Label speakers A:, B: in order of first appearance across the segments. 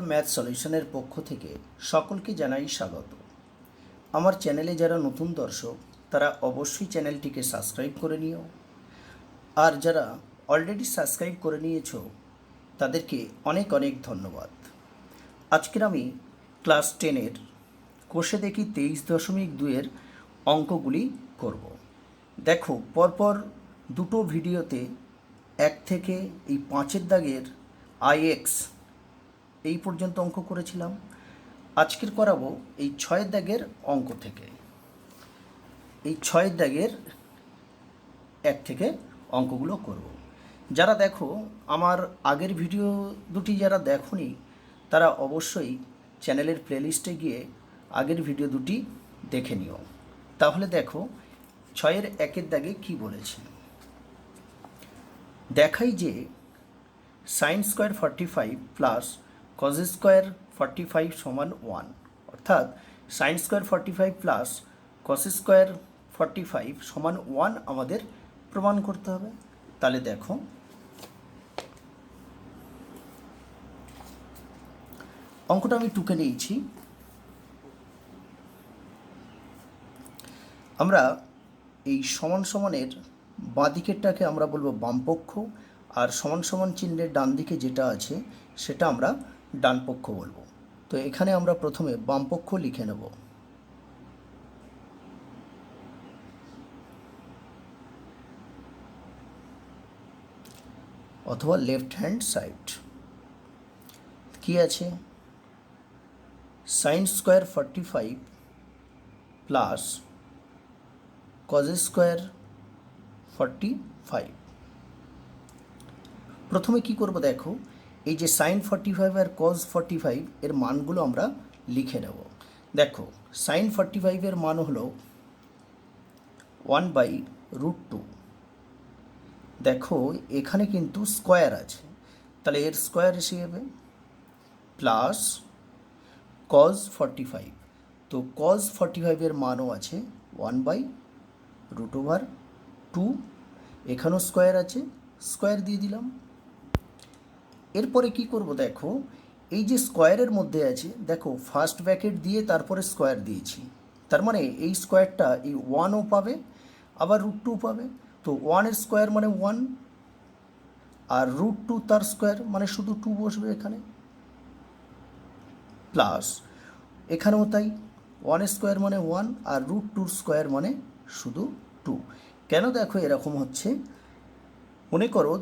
A: Classical math সলিউশনের পক্ষ থেকে সকলকে জানাই স্বাগত। আমার চ্যানেলে যারা নতুন দর্শক তারা অবশ্যই চ্যানেলটিকে সাবস্ক্রাইব করে নিও, আর যারা অলরেডি সাবস্ক্রাইব করে নিয়েছো তাদেরকে অনেক অনেক ধন্যবাদ। আজকের আমি ক্লাস 10-এর কোষে দেখি 23.2-এর অঙ্কগুলি করব। দেখো, পরপর দুটো ভিডিওতে 1 থেকে এই 5-এর দাগের আইএক্স এই পর্যন্ত অঙ্ক করেছিলাম। আজকের করাবো এই 6-এর দাগের অঙ্ক থেকে। এই 6-এর দাগের 1 থেকে অঙ্কগুলো করব। যারা দেখো আমার আগের ভিডিও দুটি যারা দেখোনি তারা অবশ্যই চ্যানেলের প্লেলিস্টে গিয়ে আগের ভিডিও দুটি দেখে নিও। তাহলে দেখো 6-এর 1-এর দাগে কি বলেছে। দেখাই যে sine square 45 plus cos square 45 সমান 1, অর্থাৎ sine square 45 plus cos square 45 সমান 1 আমাদের প্রমাণ করতে হবে। তাহলে দেখো, অঙ্কটা আমি টুকে নিয়েছি। আমরা এই সমান সমানের বাঁ দিকেরটাকে আমরা বলবো বামপক্ষ, আর সমান সমান চিহ্নের ডান দিকে যেটা আছে সেটা আমরা ডান পক্ষ বলবো। তো এখানে আমরা প্রথমে বামপক্ষ লিখে নেব। অথবা লেফট হ্যান্ড সাইড। কি আছে? Sine square 45 plus cos square 45। প্রথমে কি করব দেখো, এই যে সাইন 45 আর কজ 45 এর মানগুলো আমরা লিখে নেব। দেখো, সাইন 45 এর মান হলো 1/√2। দেখো এখানে কিন্তু স্কোয়ার আছে, তাহলে এর স্কোয়ার এসে যাবে, প্লাস কজ 45। তো কজ 45 এর মানও আছে 1/√2। এখানেও স্কোয়ার আছে, স্কোয়ার দিয়ে দিলাম। এরপরে কি করব দেখো, এই যে স্কোয়ারের মধ্যে আছে দেখো ফার্স্ট ব্র্যাকেট দিয়ে তারপরে স্কোয়ার দিয়েছি, তার মানে এই স্কোয়ারটা এই 1ও পাবে আবার √2 পাবে। তো 1-এর স্কোয়ার মানে 1, আর √2 তার স্কোয়ার মানে শুধু 2 বসবে এখানে, প্লাস এখানেও তাই, 1-এর স্কোয়ার মানে 1 আর √2 স্কোয়ার মানে শুধু 2। কেন দেখো এরকম হচ্ছে, মনে করো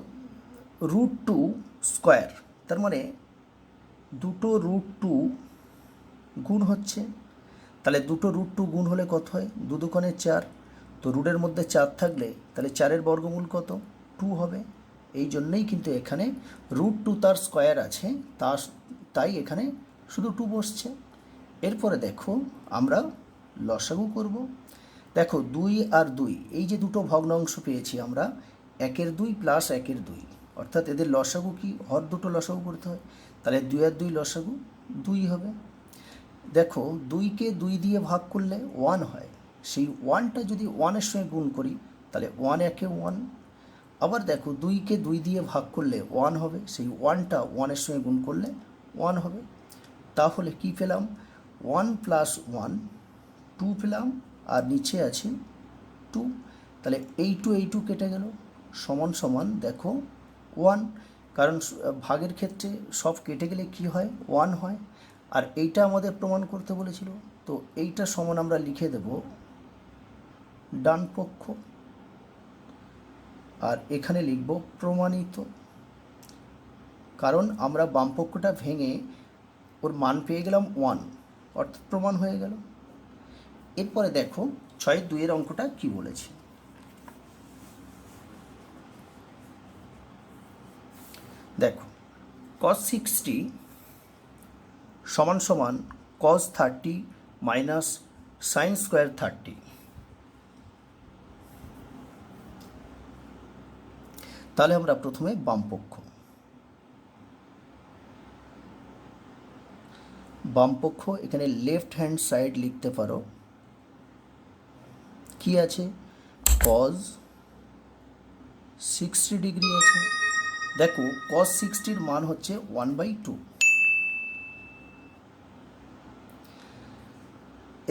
A: √2 স্কোয়ার, তার মানে দুটো √2 গুণ হচ্ছে, তাহলে দুটো √2 গুণ হলে কত হয়? 2 দুগুণে 4। তো রুটের মধ্যে 4 থাকলে তাহলে 4-এর বর্গমূল কত? 2 হবে। এই জন্যই কিন্তু এখানে √2 তার স্কোয়ার আছে, তাই এখানে শুধু 2 বসছে। এরপরে দেখো আমরা লসাগু করব। দেখো 2 আর 2 এই যে দুটো ভগ্নাংশ পেয়েছি আমরা, 1-এর 2 প্লাস 1-এর 2, অর্থাৎ এদের লসাগু কি? হর দুটো লসাগু করতে হয়, তাহলে 2 আর 2 লসাগু 2 হবে। দেখো 2কে 2 দিয়ে ভাগ করলে 1 হয়, সেই 1টা যদি 1-এর সঙ্গে গুণ করি তাহলে 1 একে 1। আবার দেখো 2কে 2 দিয়ে ভাগ করলে 1 হবে, সেই 1টা 1-এর সঙ্গে গুণ করলে 1 হবে। তাহলে কি পেলাম? 1 + 1 2 পেলাম, আর নিচে আছে 2। তাহলে এই 2 কেটে গেল, সমান সমান দেখো 1, কারণ ভাগের ক্ষেত্রে সব কেটে গেলে কি হয়? 1 হয়। আর এইটা আমাদের প্রমাণ করতে বলেছিল, তো এইটা সমান আমরা লিখে দেব ডান পক্ষ, আর এখানে লিখব প্রমাণিত, কারণ আমরা বাম পক্ষটা ভেঙে ওর মান পেয়ে গেলাম 1, অর্থাৎ প্রমাণ হয়ে গেল। এরপরে দেখো 6-2-এর অঙ্কটা কি বলেছে। দেখো cos 60 সমান সমান cos 30 মাইনাস সাইন স্কোয়ার 30। তাহলে আমরা প্রথমে বামপক্ষ এখানে লেফট হ্যান্ড সাইড লিখতে পারো। কি আছে? cos 60 ডিগ্রি আছে। দেখো cos 60-র মান হচ্ছে 1/2,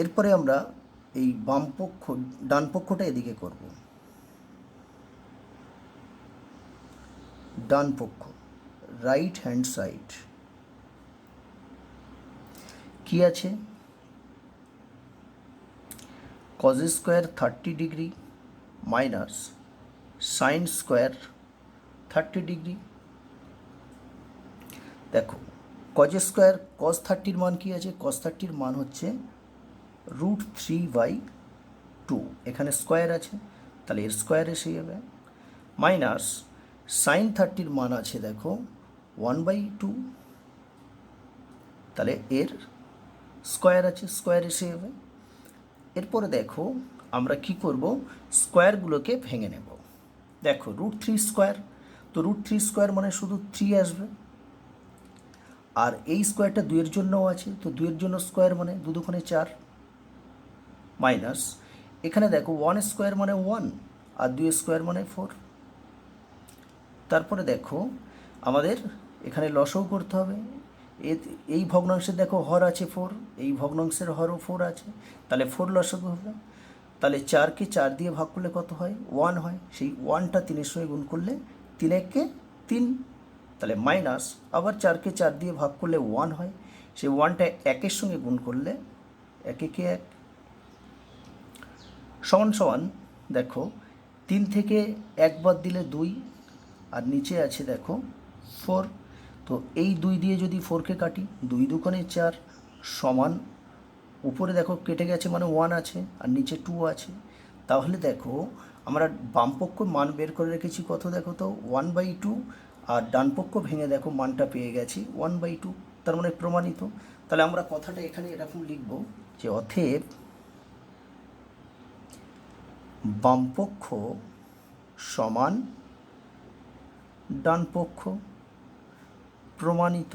A: এরপরে আমরা এই বাম পক্ষ ডান পক্ষটা এদিকে করব। ডান পক্ষ, রাইট হ্যান্ড সাইড কি আছে, cos square 30 degree minus sine square 30 degree. দেখো কজ স্কোয়ার কজ 30-র মান কি আছে, কজ 30-র মান হচ্ছে √3/2, এখানে স্কোয়ার আছে তাহলে এর স্কোয়ার এসে যাবে, মাইনাস সাইন 30-র মান আছে দেখো 1/2, তাহলে এর স্কোয়ার আছে, স্কোয়ার এসে যাবে। এরপরে দেখো আমরা কি করব, স্কোয়ারগুলোকে ভেঙে নেব। দেখো √3 স্কোয়ার, তো √3 স্কোয়ার মানে শুধু 3 আসবে, আর এই স্কোয়ারটা 2-এর জন্যও আছে, তো 2-এর জন্য স্কোয়ার মানে 2 দুগুণে 4, মাইনাস এখানে দেখো 1 স্কোয়ার মানে 1 আর 2 স্কোয়ার মানে 4। তারপরে দেখো আমাদের এখানে লসও করতে হবে, এই ভগ্নাংশের দেখো হর আছে 4, এই ভগ্নাংশের হরও 4 আছে, তাহলে 4 লসও হবে। তাহলে 4কে 4 দিয়ে ভাগ করলে কত হয়, 1 হয়, সেই 1টা 3-এর সঙ্গে গুণ করলে 3 × 3, তাহলে মাইনাস আবার 4কে 4 দিয়ে ভাগ করলে 1 হয়, সেই 1টা 1-এর সঙ্গে গুণ করলে 1 × 1 সমান সমান দেখো 3 থেকে 1 বাদ দিলে 2, আর নিচে আছে দেখো 4, তো এই 2 দিয়ে যদি 4কে কাটি 2 দুগুণে 4 সমান, উপরে দেখো কেটে গেছে মানে 1 আছে আর নিচে 2 আছে, তাহলে দেখো আমরা বাম পক্ষ মান বের করে রেখেছি কত দেখো তো 1/2, আর ডান পক্ষ ভেঙে দেখো মানটা পেয়ে গেছি 1/2, তার মানে প্রমাণিত। তাহলে আমরা কথাটা এখানে এরকম লিখব যে অতএব বাম পক্ষ সমান ডান পক্ষ, প্রমাণিত।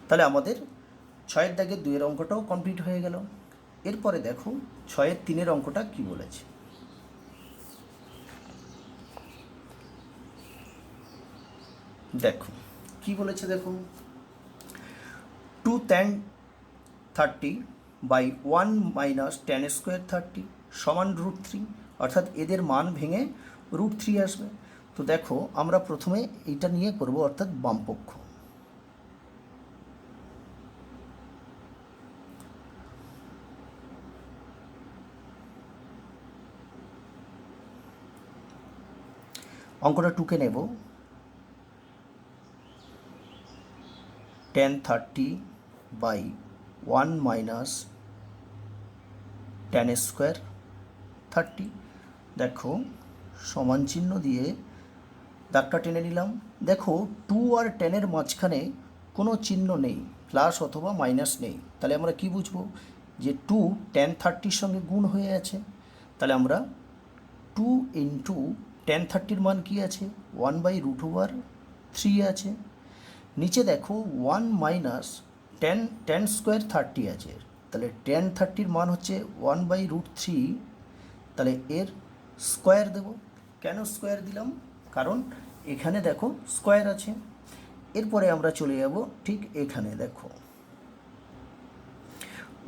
A: তাহলে আমাদের 6-এর দাগের 2-এর অঙ্কটাও কমপ্লিট হয়ে গেল। এরপরে দেখো 6-এর 3-এর অঙ্কটা কি বলেছে। দেখো কি বলেছে, দেখো 2 tan 30/1 - tan স্কোয়ার 30 সমান √3, অর্থাৎ এদের মান ভেঙে √3 আসবে। তো দেখো আমরা প্রথমে এইটা নিয়ে করব, অর্থাৎ বামপক্ষ। অঙ্কটা 2কে নেব, tan 30/1 - tan স্কোয়ার 30, দেখো সমান চিহ্ন দিয়ে দাগটা টেনে নিলাম। দেখো 2 আর 10-এর মাঝখানে কোনো চিহ্ন নেই, প্লাস অথবা মাইনাস নেই, তাহলে আমরা কি বুঝবো যে 2 tan 30-র সঙ্গে গুণ হয়ে আছে, তাহলে আমরা 2 × tan 30-র মান কি আছে 1/√3 আছে, নিচে দেখো 1 - tan স্কোয়ার 30 আছে, তাহলে tan 30-র মান হচ্ছে 1/√3, তাহলে এর স্কোয়ার দেব। কেন স্কোয়ার দিলাম, কারণ এখানে দেখো স্কোয়ার আছে। এরপরে আমরা চলে যাব ঠিক এখানে, দেখো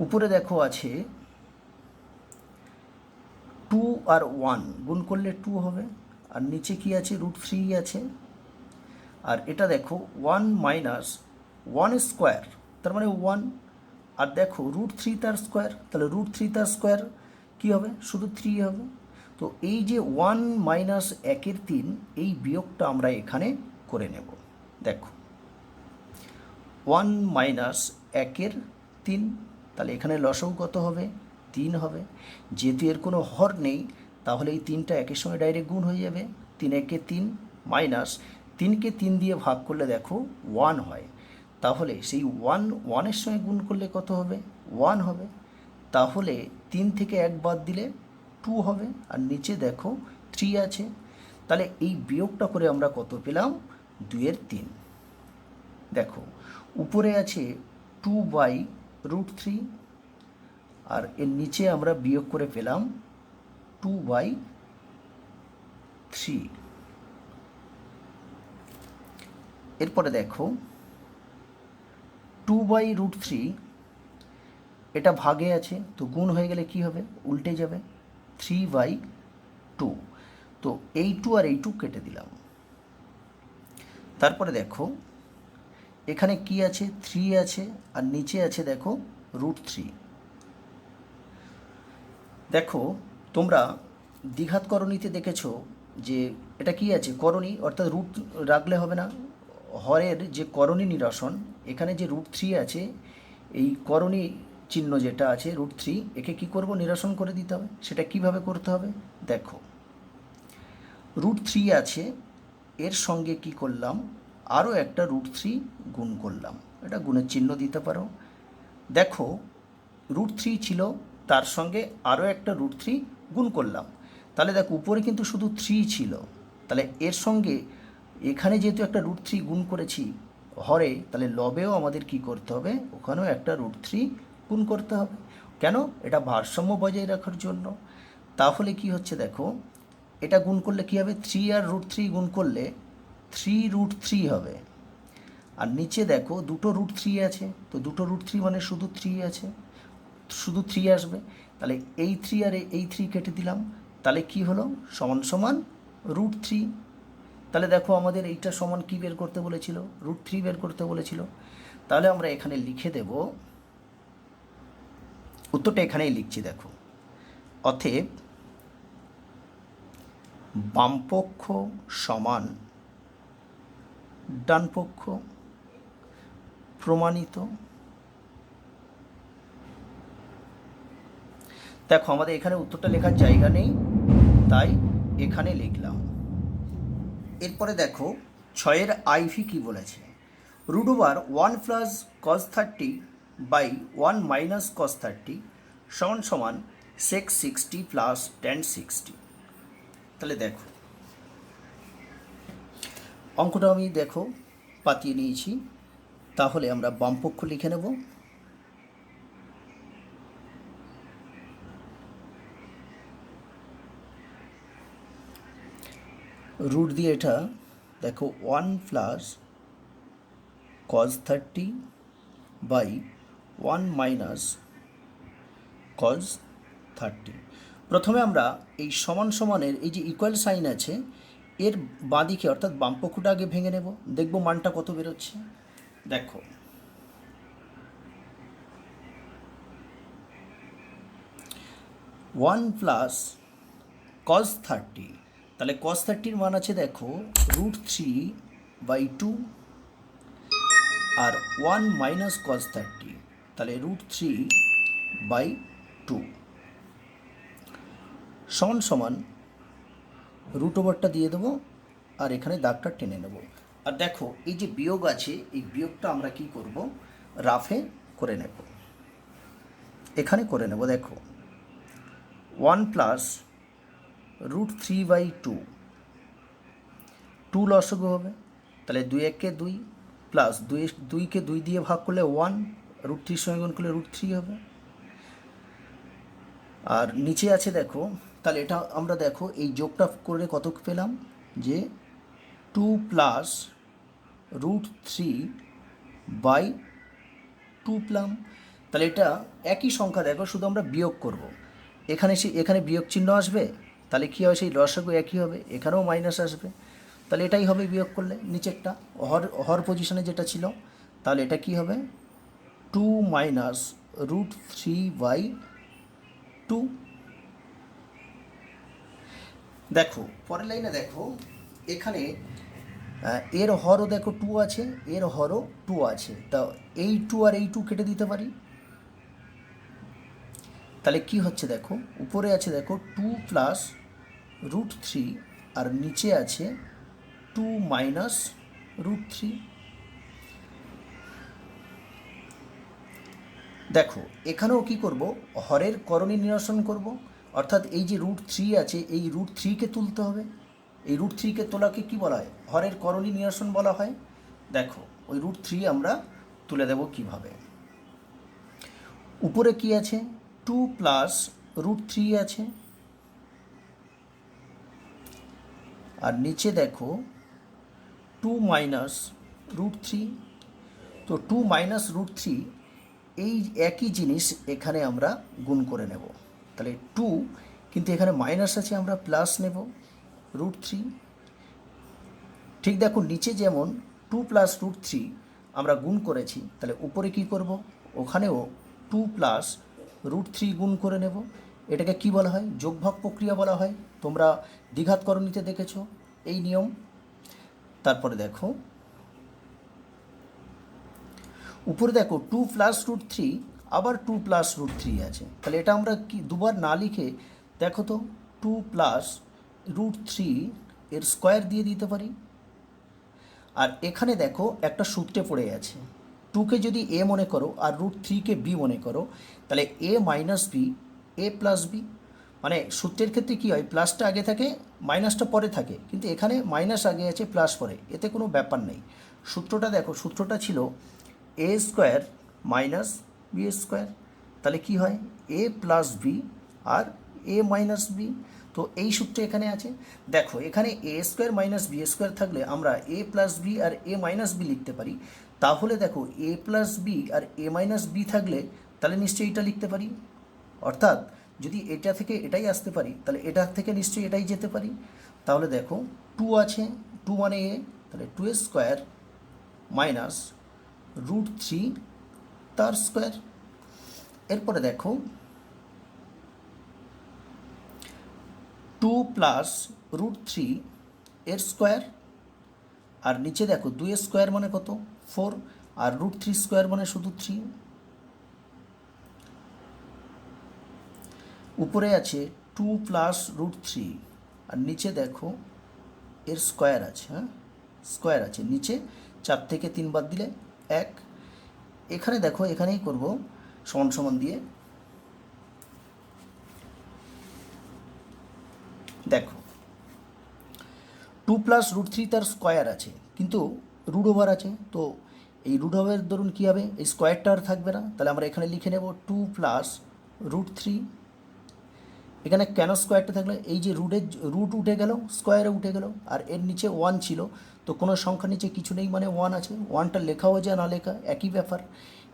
A: উপরে দেখো আছে 2 আর 1 গুণ করলে 2 হবে, আর নিচে কি আছে √3 আছে, আর এটা দেখো 1 - 1 স্কোয়ার তার মানে 1, আর দেখো √3 তার স্কোয়ার, তাহলে √3 তার স্কোয়ার কী হবে, শুধু 3 হবে। তো এই যে 1 - 1-এর 3, এই বিয়োগটা আমরা এখানে করে নেব। দেখো 1 - 1-এর 3, তাহলে এখানে লসাগু কত হবে 3 হবে, যেহেতু এর কোনো হর নেই তাহলে এই 3টা 1-এর সঙ্গে ডাইরেক্ট গুণ হয়ে যাবে, 3 × 3 মাইনাস 3কে 3 দিয়ে ভাগ করলে দেখো 1 হয়, তাহলে সেই 1-1-এর সঙ্গে গুণ করলে কত হবে 1 হবে, তাহলে 3 থেকে 1 বাদ দিলে 2 হবে, আর নিচে দেখো 3 আছে, তাহলে এই বিয়োগটা করে আমরা কত পেলাম 2-এর 3। দেখো উপরে আছে 2/√3, আর এর নিচে আমরা বিয়োগ করে পেলাম 2/3। এরপরে দেখো 2/√3, এটা ভাগে আছে তো গুণ হয়ে গেলে কি হবে, উল্টে যাবে, 3/2। তো এই 2 আর এই 2 কেটে দিলাম। তারপরে দেখো এখানে কি আছে, 3 আছে, আর নিচে আছে দেখো √3। দেখো তোমরা দ্বিঘাত করণীতে দেখেছো যে এটা কি আছে, করণী, অর্থাৎ রুট রাখলে হবে না, হরের যে করণী নিরসন, এখানে যে √3 আছে, এই করণী চিহ্ন যেটা আছে √3, একে কি করব, নিরসন করে দিতে হবে। সেটা কিভাবে করতে হবে দেখো, √3 আছে, এর সঙ্গে কি করলাম, আরও একটা √3 গুণ করলাম, এটা গুণের চিহ্ন দিতে পারো। দেখো √3 ছিল, তার সঙ্গে আরও একটা √3 গুণ করলাম, তাহলে দেখো উপরে কিন্তু শুধু 3 ছিল, তাহলে এর সঙ্গে এখানে যেহেতু একটা √3 গুণ করেছি হরে, তাহলে লবেও আমাদের কি করতে হবে, ওখানেও একটা √3 গুণ করতে হবে। কেন, এটা ভারসাম্য বজায় রাখার জন্য। তাহলে কি হচ্ছে দেখো, এটা গুণ করলে কি হবে, 3 আর √3 গুণ করলে 3√3 হবে। আর নিচে দেখো দুটো √3 আছে, তো দুটো √3 মানে শুধু 3 আছে, শুধু 3 আসবে, তাহলে এই 3 আর এই 3 কেটে দিলাম, তাহলে কি হলো, সমান সমান √3। তাহলে দেখো আমাদের এইটা সমান কি বের করতে বলেছিল, √3 বের করতে বলেছিল। তাহলে আমরা এখানে লিখে দেব, উত্তরটা এখানেই লিখছি দেখো, অতএব বামপক্ষ সমান ডানপক্ষ প্রমাণিত। দেখো আমাদের এখানে উত্তরটা লেখার জায়গা নেই, তাই এখানে লিখলাম। এরপরে দেখো 6-এর আইভি কি বলেছে, √1 + cos30/1 - cos30 সমান sec 60 + tan 60। তাহলে দেখো অঙ্কটা আমি দেখো পাতিয়ে নিয়েছি, তাহলে আমরা বামপক্ষ লিখে নেব। রুট দিয়ে এটা দেখো 1 + cos30/1 - cos30। প্রথমে আমরা এই সমান সমানের এই যে ইকুয়াল সাইন আছে, এর বাঁদিকে অর্থাৎ বামপক্ষটা আগে ভেঙে নেব, দেখব মানটা কত বেরোচ্ছে। দেখো 1 + cos30, তাহলে cos30-র মান আছে দেখো √3/2, আর 1 - cos30, তাহলে √3/2 সমান √ওভারটা দিয়ে দেবো, আর এখানে দাগটা টেনে নেব। আর দেখো এই যে বিয়োগ আছে, এই বিয়োগটা আমরা কি করব, রাফে করে নেব, এখানে করে নেব। দেখো 1 + √3/2, 2 লসগু হবে, তাহলে 2 × 1 = 2, প্লাস 2কে 2 দিয়ে ভাগ করলে 1, √3 সঙ্গে গুণ করলে √3 হবে। আর নিচে আছে দেখো, তাহলে এটা আমরা দেখো এই যোগটা করে কত পেলাম, যে 2 + √3/2 পেলাম। তাহলে এটা একই সংখ্যা, দেখো শুধু আমরা বিয়োগ করব, এখানে বিয়োগ চিহ্ন আসবে, তাহলে কী হবে, সেই লসাগু একই হবে, এখানেও মাইনাস আসবে, তাহলে এটাই হবে বিয়োগ করলে নিচেরটা হর পজিশনে যেটা ছিল। তাহলে এটা কি হবে, 2 - √3/2। দেখো পরের লাইনে দেখো, এখানে এর হরও দেখো 2 আছে, এর হরও 2 আছে, তা এই 2 আর এই 2 কেটে দিতে পারি। তাহলে কি হচ্ছে দেখো, উপরে আছে দেখো 2 + √3, আর নিচে আছে 2 - √3। দেখো এখানেও কি করব, হরের করণী নিরসন করব, অর্থাৎ এই যে √3 আছে, এই √3কে তুলতে হবে। এই √3কে তোলাকে কি বলা হয়, হরের করণী নিরসন বলা হয়। দেখো ওই √3 আমরা তুলে দেব কিভাবে, উপরে কি আছে, 2 + √3 আছে, আর নিচে দেখো 2 - √3। তো তো 2 মাইনাস রুট থ্রি এই একই জিনিস এখানে আমরা গুণ করে নেব। তাহলে 2 কিন্তু এখানে মাইনাস আছে, আমরা প্লাস নেব রুট থ্রি। ঠিক দেখো নিচে যেমন 2 প্লাস রুট থ্রি আমরা গুণ করেছি, তাহলে উপরে কি করব, ওখানেও 2 প্লাস রুট থ্রি গুণ করে নেব। এটাকে কি বলা হয়, যোগভাগ প্রক্রিয়া বলা হয়। তোমরা দ্বিঘাতকরণীতে দেখেছো এই নিয়ম। তারপরে দেখো উপরে দেখো 2 প্লাস রুট থ্রি, আবার 2 প্লাস রুট থ্রি আছে। তাহলে এটা আমরা কি দুবার না লিখে দেখো তো 2 প্লাস রুট থ্রি এর স্কোয়ার দিয়ে দিতে পারি। আর এখানে দেখো একটা সূত্রে পড়ে আছে, 2কে যদি এ মনে করো আর রুট থ্রিকে বি মনে করো, তাহলে এ minus B A plus B. মানে সূত্রের ক্ষেত্রে কী হয়, প্লাসটা আগে থাকে মাইনাসটা পরে থাকে, কিন্তু এখানে মাইনাস আগে আছে প্লাস পরে, এতে কোনো ব্যাপার নেই। সূত্রটা দেখো, সূত্রটা ছিল এ স্কোয়ার মাইনাস বি স্কোয়ার। তাহলে কি হয়, এ প্লাস বি আর এ মাইনাস বি। তো এই সূত্রে এখানে আছে। দেখো এখানে এ স্কোয়ার মাইনাস বি স্কোয়ার থাকলে আমরা এ প্লাস বি আর এ মাইনাস বি লিখতে পারি। তাহলে দেখো এ প্লাস বি আর এ মাইনাস বি থাকলে তাহলে নিশ্চয়ই এটা লিখতে পারি। অর্থাৎ যদি এটা থেকে এটাই আসতে পারি, তাহলে এটা থেকে নিশ্চয়ই এটাই যেতে পারি। তাহলে দেখো 2 আছে, 2 মানে এ, তাহলে 2 স্কোয়ার মাইনাস রুট থ্রি তার স্কোয়ার। এরপরে দেখো 2 প্লাস রুট থ্রি এর স্কোয়ার, আর নিচে দেখো 2 স্কোয়ার মানে কত 4, আর রুট থ্রি স্কোয়ার মানে শুধু 3। উপরে আছে 2 প্লাস রুট থ্রি, আর নিচে দেখো এর স্কোয়ার আছে, হ্যাঁ স্কোয়ার আছে, নিচে 4 থেকে 3 বাদ দিলে 1। এখানে দেখো এখানেই করব সমান সমান দিয়ে। দেখো 2 প্লাস রুট থ্রি তার স্কোয়ার আছে, কিন্তু রুট ওভার আছে। তো এই রুট ওভারের দরুন কী হবে, এই স্কোয়ারটা আর থাকবে না। তাহলে আমরা এখানে লিখে নেব 2 প্লাস রুট থ্রি। এখানে কেন স্কোয়ারটা থাকলে, এই যে রুট উঠে গেল, স্কোয়ারে উঠে গেল, আর এর নিচে 1 ছিল, তো কোনো সংখ্যার নিচে কিছু নেই মানে 1 আছে, 1টা লেখাও যায় না লেখা একই ব্যাপার।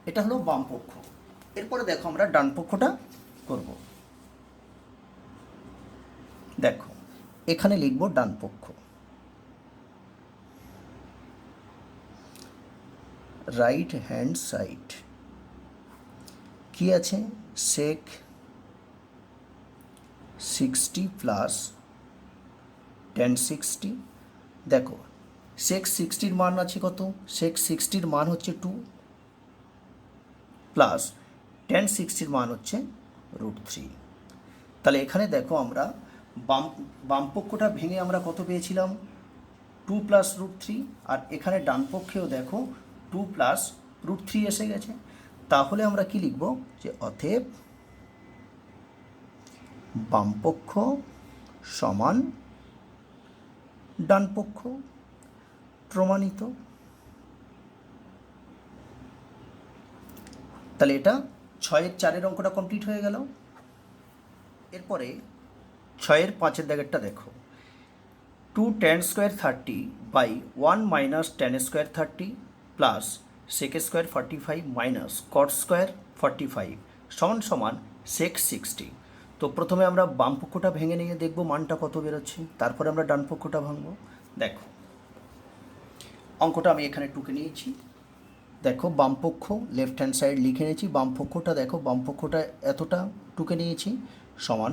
A: এটা হলো বাম পক্ষ। এরপরে দেখো আমরা ডান পক্ষটা করব। দেখো এখানে লিখব ডান পক্ষ, রাইট হ্যান্ড সাইড। কি আছে, সেক 60 প্লাস টেন 60। দেখো সেক 60-র মান আছে কত, সেক 60-র মান হচ্ছে 2 প্লাস টেন 60-র মান হচ্ছে রুট থ্রি। তাহলে এখানে দেখো আমরা বাম পক্ষটা ভেঙে আমরা কত পেয়েছিলাম, 2 প্লাস রুট থ্রি, আর এখানে ডান পক্ষেও দেখো 2 প্লাস রুট থ্রি এসে গেছে। তাহলে আমরা কি লিখব, যে অতএব বামপক্ষ সমান ডান পক্ষ, প্রমাণিত। তাহলে এটা 6-এর 4-এর অঙ্কটা কমপ্লিট হয়ে গেল। এরপরে 6-এর 5-এর দাগেরটা দেখো, 2 tan square 30 by 1 minus tan square 30 plus sec square 45 minus cot square 45 সমান সমান sec 60। তো প্রথমে আমরা বাম পক্ষটা ভেঙে নিয়ে দেখব মানটা কত বেরোচ্ছে, তারপরে আমরা ডান পক্ষটা ভাঙবো। দেখো অঙ্কটা আমি এখানে টুকে নিয়েছি। দেখো বাম পক্ষ লেফট হ্যান্ড সাইড লিখে নিয়েছি, বাম পক্ষটা দেখো, বাম পক্ষটা এতটা টুকে নিয়েছি, সমান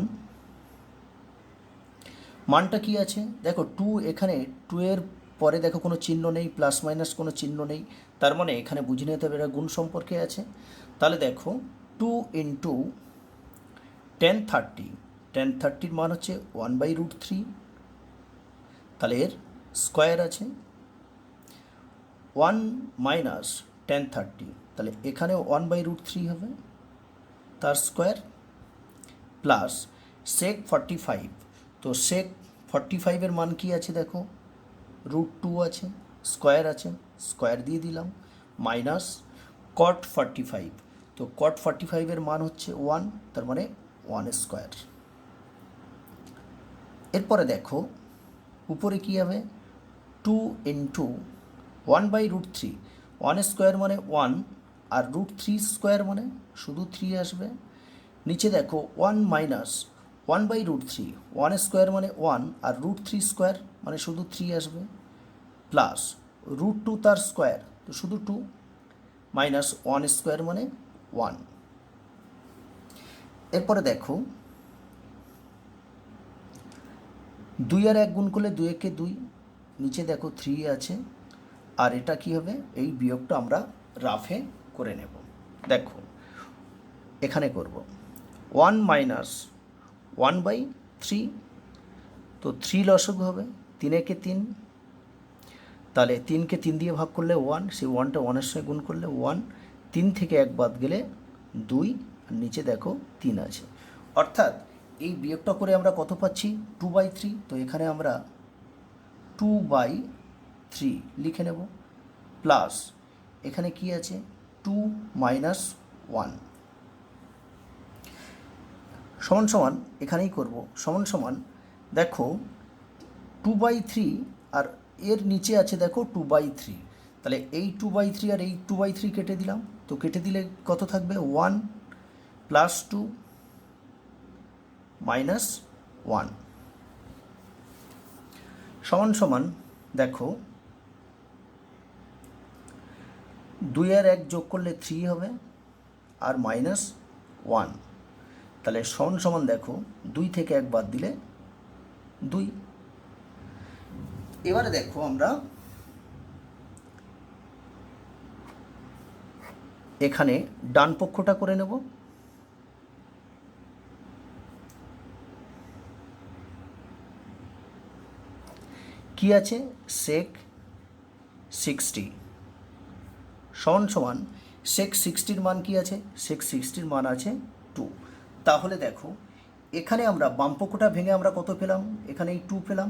A: মানটা কি আছে, দেখো 2, এখানে 2 এর পরে দেখো কোনো চিহ্ন নেই, প্লাস মাইনাস কোনো চিহ্ন নেই, তার মানে এখানে বুঝে নিতে হবে এটা গুণ সম্পর্কে আছে। তাহলে দেখো 2 ইন্টু টেন 30-র মান হচ্ছে 1 বাই রুট থ্রি, তাহলে এর স্কোয়ার আছে 1 মাইনাস টেন 30, তাহলে এখানেও 1 বাই রুট থ্রি হবে তার স্কোয়ার, প্লাস সেক 45। তো সেক 45-এর মান কি আছে দেখো, রুট টু আছে, স্কোয়ার আছে, স্কোয়ার দিয়ে দিলাম, মাইনাস কট 45। তো কট 45-এর মান হচ্ছে 1, তার মানে 1 স্কোয়ার। এরপরে দেখো উপরে কী হবে, 2 into 1 by root three, one square মানে ওয়ান, আর রুট থ্রি স্কোয়ার মানে শুধু থ্রি আসবে। নিচে দেখো one minus one by root three, one square মানে ওয়ান, আর রুট থ্রি স্কোয়ার মানে শুধু থ্রি আসবে, প্লাস রুট টু তার স্কোয়ার তো শুধু টু, মাইনাস ওয়ান স্কোয়ার মানে ওয়ান। এরপরে দেখো দুই আর এক গুণ করলে দুই একে দুই, নিচে দেখো থ্রি আছে, আর এটা কি হবে, এই বিয়োগটা আমরা রাফে করে নেব। দেখো এখানে করব one minus one by three, তো থ্রি লসগু হবে, তিন একে তিন, তাহলে তিনকে তিন দিয়ে ভাগ করলে ওয়ান, সেই ওয়ানটা ওয়ানের সঙ্গে গুণ করলে ওয়ান, তিন থেকে এক বাদ গেলে দুই, আর নিচে দেখো তিন আছে। অর্থাৎ এই বিয়োগটা করে আমরা কত পাচ্ছি, টু বাই থ্রি। তো এখানে আমরা টু বাই থ্রি লিখে নেব, প্লাস এখানে কি আছে, টু মাইনাস ওয়ান সমান সমান, এখানেই করব সমান সমান, দেখো টু বাই থ্রি আর এর নিচে আছে দেখো টু বাই থ্রি, তাহলে এই টু বাই থ্রি আর এই টু বাই থ্রি কেটে দিলাম, তো কেটে দিলে কত থাকবে, one plus two minus one সমান সমান, দেখো দুই আর এক যোগ করলে থ্রি হবে, আর মাইনাস ওয়ান, তাহলে সমান সমান দেখো দুই থেকে এক বাদ দিলে দুই। এবারে দেখো আমরা এখানে ডান পক্ষটা করে নেব। কি আছে, সেক 60 সমান সমান, সেক 60-র মান কি আছে, সেক 60-র মান আছে 2। তাহলে দেখো এখানে আমরা বাম পক্ষটা ভেঙে আমরা কত পেলাম, এখানে এই 2 পেলাম,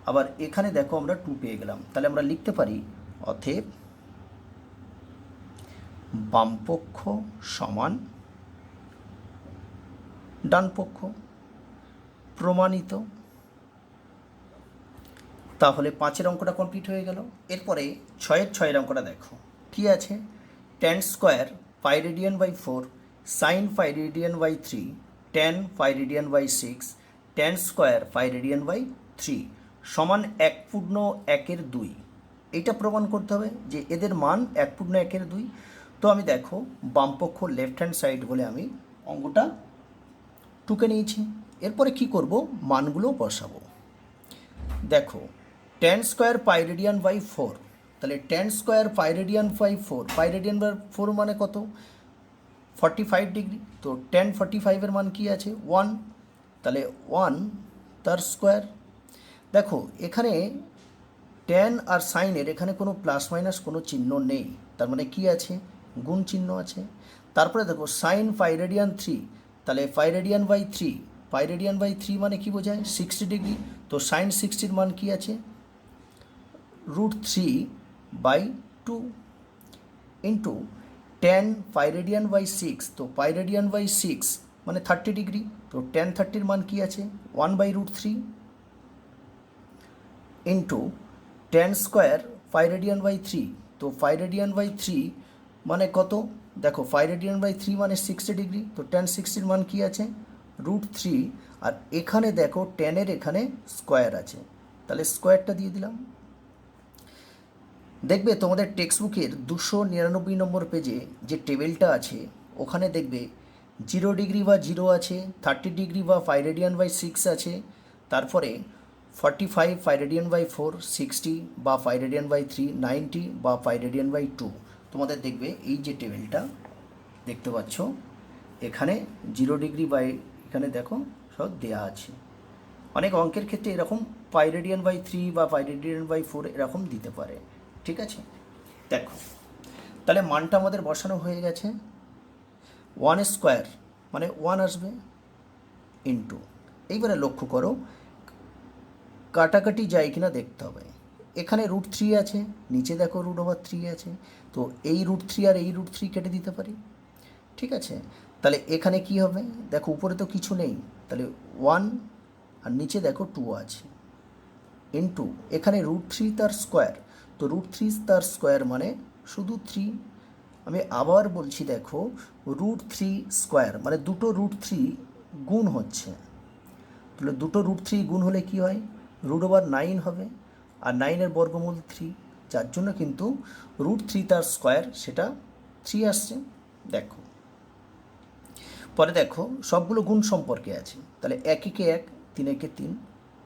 A: আবার এখানে দেখো আমরা 2 পেয়ে গেলাম। তাহলে আমরা লিখতে পারি অতএব বামপক্ষ সমান ডান পক্ষ, প্রমাণিত। তাহলে 5-এর অঙ্কটা কমপ্লিট হয়ে গেল। এরপরে 6-এর অঙ্কটা দেখো কি আছে, tan square pi radian by 4 sine pi radian by 3 tan pi radian by 6 tan square pi radian by 3 সমান 1/2। এইটা প্রমাণ করতে হবে যে এদের মান 1/2। তো আমি দেখো বামপক্ষ লেফট হ্যান্ড সাইড বলে আমি অঙ্কটা টুকে নিয়েছি। এরপরে কি করব, মানগুলো বসাবো। দেখো tan square pi radian by 4, তাহলে tan square pi radian by 4, pi radian by 4 মানে কত, 45 ডিগ্রি। তো tan 45-এর মান কি আছে, 1, তাহলে 1 তার স্কোয়ার। দেখো এখানে ট্যান আর সাইনের এখানে কোনো প্লাস মাইনাস কোনো চিহ্ন নেই, তার মানে কি আছে, গুণ চিহ্ন আছে। তারপরে দেখো সাইন পাই রেডিয়ান 3, তাহলে pi radian by 3, pi radian by 3 মানে কি বোঝায়, 60 ডিগ্রি। তো সাইন 60-র মান কি আছে, √3/2 into tan pi radian by 6, তো পাই রেডিয়ান বাই 6 মানে 30 ডিগ্রি। তো ট্যান 30-র মান কি আছে, 1/√3 into tan square pi radian by 3, তো পাই রেডিয়ান বাই 3 মানে কত, দেখো পাই রেডিয়ান বাই 3 মানে 60 ডিগ্রি। তো ট্যান 60-র মান কি আছে, √3, আর এখানে দেখো ট্যানের এখানে স্কোয়ার আছে, তাহলে স্কোয়ারটা দিয়ে দিলাম। দেখবে তোমাদের টেক্সট বুকের 299 নম্বর পেজে যে টেবিলটা আছে ওখানে দেখবে 0 ডিগ্রি বা 0 আছে, 30 ডিগ্রি বা পাই রেডিয়ান বাই 6 আছে, তারপরে 45 পাই রেডিয়ান বাই 4, 60 বা পাই রেডিয়ান বাই 3, 90 বা পাই রেডিয়ান বাই 2। তোমাদের দেখবে এই যে টেবিলটা দেখতে পাচ্ছ এখানে 0 ডিগ্রি বাই, এখানে দেখো সব দেয়া আছে। অনেক অঙ্কের ক্ষেত্রে এরকম পাই রেডিয়ান বাই 3 বা পাই রেডিয়ান বাই 4 এরকম দিতে পারে, ঠিক আছে। দেখো তাহলে মানটা আমাদের বসানো হয়ে গেছে, 1 স্কোয়ার মানে 1 আসবে ইন্টু, এইবারে লক্ষ্য করো কাটাকাটি যায় কিনা দেখতে হবে। এখানে √3 আছে, নিচে দেখো √3 আছে, তো এই √3 আর এই √3 কেটে দিতে পারি, ঠিক আছে। তাহলে এখানে কি হবে, দেখো উপরে তো কিছু নেই, তাহলে 1 আর নিচে দেখো 2 আছে ইন্টু এখানে √3 তার স্কোয়ার, তো √3 তার স্কোয়ার মানে শুধু 3। আমি আবার বলছি দেখো, √3 স্কোয়ার মানে দুটো √3 গুণ হচ্ছে, তাহলে দুটো √3 গুণ হলে কি হয়, √9 হবে, আর 9-এর বর্গমূল 3, যার জন্য কিন্তু √3 তার স্কোয়ার সেটা 3 আসছে। দেখো পরে দেখো সবগুলো গুণ সম্পর্কে আছে, তাহলে 1 একে 1, 3 একে 3,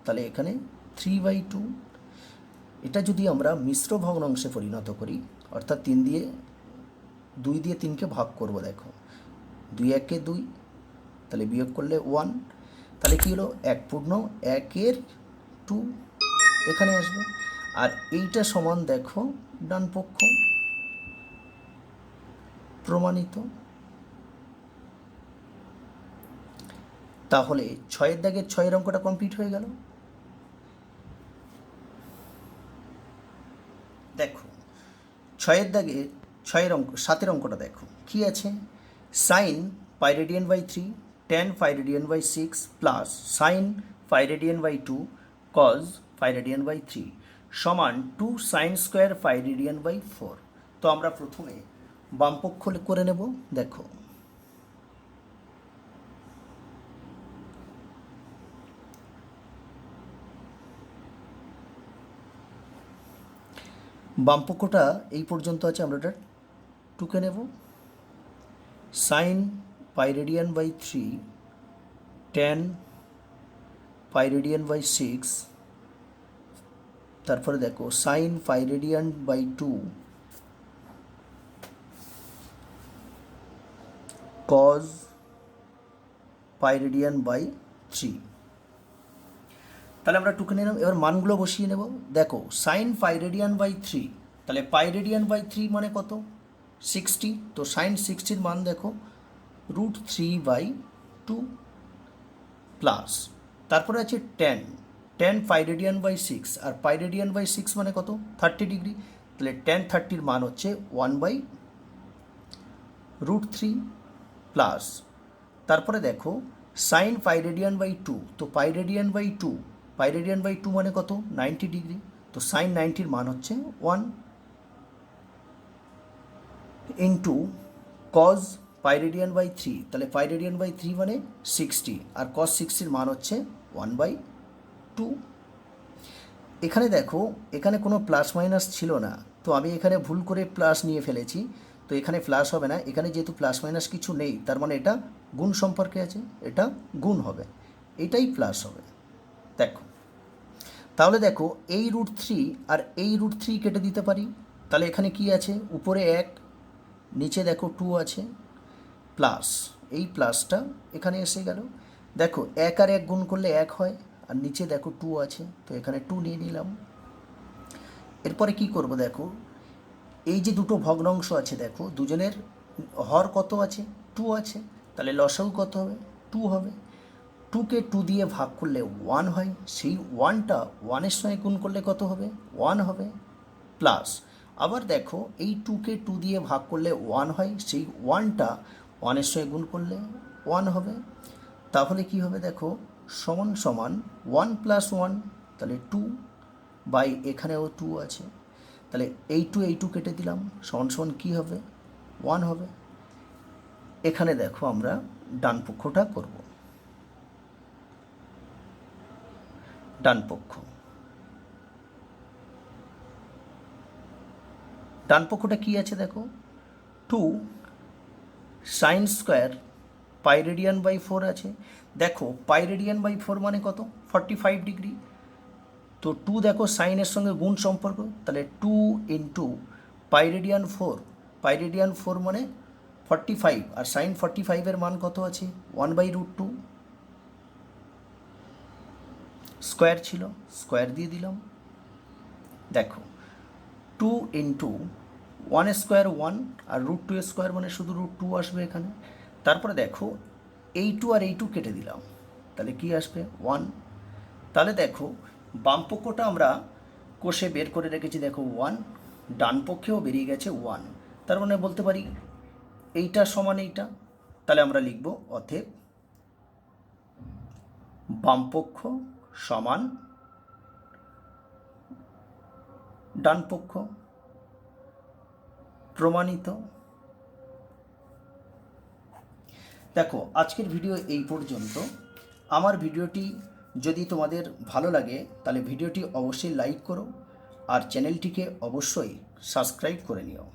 A: তাহলে এখানে 3/2। এটা যদি আমরা মিশ্র ভগ্নাংশে পরিণত করি, অর্থাৎ 2 দিয়ে 3কে ভাগ করব, দেখো 2 একে 2, তাহলে বিয়োগ করলে 1, তাহলে কী হলো 1/2 এখানে আসবে। আর এইটা সমান দেখো ডান পক্ষ, প্রমাণিত। তাহলে 6-এর দাগের 6-এর অঙ্কটা কমপ্লিট হয়ে গেল। দেখো 6-এর দাগে 6-এর অঙ্ক 7-এর অঙ্কটা দেখো কি আছে, sin π/3 tan π/6 plus sin π/2 cos π/3 সমান 2 sin স্কোয়ার π/4। তো আমরা প্রথমে বামপক্ষ করে নেব। দেখো বামপক্ষটা এই পর্যন্ত আছে, আমরা এটা টুকে নেব। sin π/3 tan π/6, তারপরে দেখো sin π/2 cos π/3। তাহলে আমরা টুকে নিলাম, এবার মানগুলো বসিয়ে নেব। দেখো sin π/3, তাহলে π/3 মানে কত, 60, তো sin 60-র মান দেখো √3/2 প্লাস, তারপরে আছে tan π/6, আর π/6 মানে কত, 30 ডিগ্রি, তাহলে tan 30-র মান হচ্ছে 1/√3 প্লাস, তারপরে দেখো sin π/2, তো π/2 মানে কত, 90 ডিগ্রি, তো sin 90-র মান হচ্ছে 1 ইন্টু cos π/3, তাহলে π/3 মানে 60, আর cos 60-র মান হচ্ছে 1/2। এখানে দেখো এখানে কোনো প্লাস মাইনাস ছিল না, তো আমি এখানে ভুল করে প্লাস নিয়ে ফেলেছি, তো এখানে প্লাস হবে না, এখানে যেহেতু প্লাস মাইনাস কিছু নেই, তার মানে এটা গুণ সম্পর্কে আছে, এটা গুণ হবে, এটাই প্লাস হবে। দেখো তাহলে দেখো এই √3 আর এই √3 কেটে দিতে পারি, তাহলে এখানে কি আছে, উপরে 1, নিচে দেখো 2 আছে, প্লাস এই প্লাসটা এখানে এসে গেল। দেখো 1 আর 1 গুণ করলে 1 হয়, আর নিচে দেখো 2 আছে, তো এখানে 2 নিয়ে নিলাম। এরপরে কি করব, দেখো এই যে দুটো ভগ্নাংশ আছে, দেখো দুজনের হর কত আছে, 2 আছে, তাহলে লসাগু কত হবে, 2 হবে। 2কে 2 দিয়ে ভাগ করলে 1 হয়, সেই 1টা 1-এর সঙ্গে গুণ করলে কত হবে, 1 হবে, প্লাস আবার দেখো এই 2কে 2 দিয়ে ভাগ করলে 1 হয়, সেই 1টা 1-এর সঙ্গে গুণ করলে 1 হবে। তাহলে কি হবে, দেখো সমান সমান 1 + 1, তাহলে 2 বাই এখানেও 2 আছে, তাহলে এই 2 কেটে দিলাম, সমান সমান কী হবে, 1 হবে। এখানে দেখো আমরা ডান পক্ষটা করব, ডান পক্ষটা কি আছে, দেখো 2 sin স্কোয়ার π/4 আছে। দেখো π/4 মানে কত, 45 ডিগ্রি, তো 2 দেখো সাইনের সঙ্গে গুণ সম্পর্ক, তাহলে 2 ইন্টু π/4 মানে 45, আর sin 45-এর মান কত আছে, 1/√2, স্কোয়ার ছিল, স্কোয়ার দিয়ে দিলাম। দেখো 2 ইন্টু 1 স্কোয়ার 1, আর √2 স্কোয়ার মানে শুধু √2 আসবে এখানে। তারপরে দেখো এই 2 আর এই 2 কেটে দিলাম, তাহলে কি আসবে, 1। তাহলে দেখো বাম পক্ষটা আমরা কষে বের করে রেখেছি, দেখো 1, ডান পক্ষেও বেরিয়ে গেছে 1, তার মানে বলতে পারি এইটা সমান এইটা। তাহলে আমরা লিখব অতএব বামপক্ষ সমান ডান পক্ষ প্রমাণিত। দেখো আজকের ভিডিও এই পর্যন্ত। আমার ভিডিওটি যদি তোমাদের ভালো লাগে তাহলে ভিডিওটি অবশ্যই লাইক করো আর চ্যানেলটিকে অবশ্যই সাবস্ক্রাইব করে নিও।